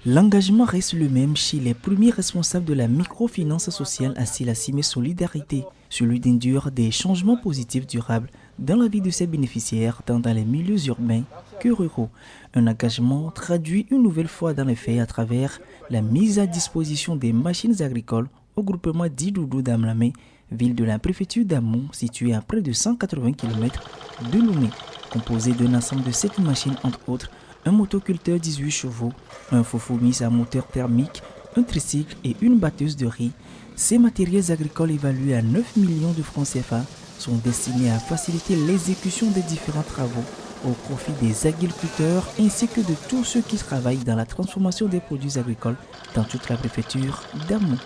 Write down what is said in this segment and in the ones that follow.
L'engagement reste le même chez les premiers responsables de la microfinance sociale à Silasime Solidarité, celui d'induire des changements positifs durables dans la vie de ses bénéficiaires tant dans les milieux urbains que ruraux. Un engagement traduit une nouvelle fois dans les faits à travers la mise à disposition des machines agricoles au groupement d'Idoudou d'Amlamé, ville de la préfecture d'Amou située à près de 180 km de Lomé, composée d'un ensemble de 7 machines entre autres, un motoculteur 18 chevaux, un fourmis à moteur thermique, un tricycle et une batteuse de riz. Ces matériels agricoles évalués à 9 millions de francs CFA sont destinés à faciliter l'exécution des différents travaux au profit des agriculteurs ainsi que de tous ceux qui travaillent dans la transformation des produits agricoles dans toute la préfecture d'Amou.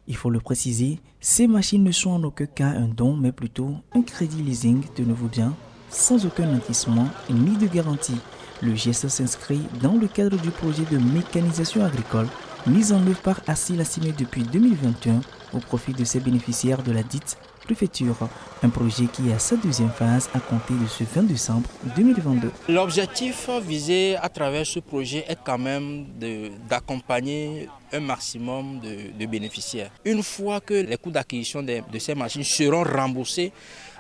Il faut le préciser, ces machines ne sont en aucun cas un don, mais plutôt un crédit leasing de nouveaux biens, sans aucun nantissement ni de garantie. Le geste s'inscrit dans le cadre du projet de mécanisation agricole mis en œuvre par Silasime depuis 2021 au profit de ses bénéficiaires de la dite préfecture. Un projet qui est à sa deuxième phase à compter de ce 20 décembre 2022. L'objectif visé à travers ce projet est quand même d'accompagner un maximum de bénéficiaires. Une fois que les coûts d'acquisition de ces machines seront remboursés,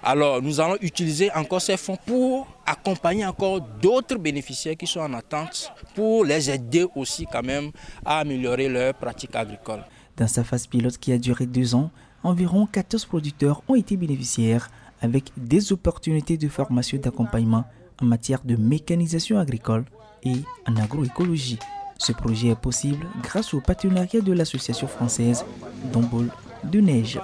alors nous allons utiliser encore ces fonds pour accompagner encore d'autres bénéficiaires qui sont en attente pour les aider aussi quand même à améliorer leurs pratiques agricoles. Dans sa phase pilote qui a duré 2 ans, environ 14 producteurs ont été bénéficiaires avec des opportunités de formation et d'accompagnement en matière de mécanisation agricole et en agroécologie. Ce projet est possible grâce au partenariat de l'association française d'Ombol de Neige.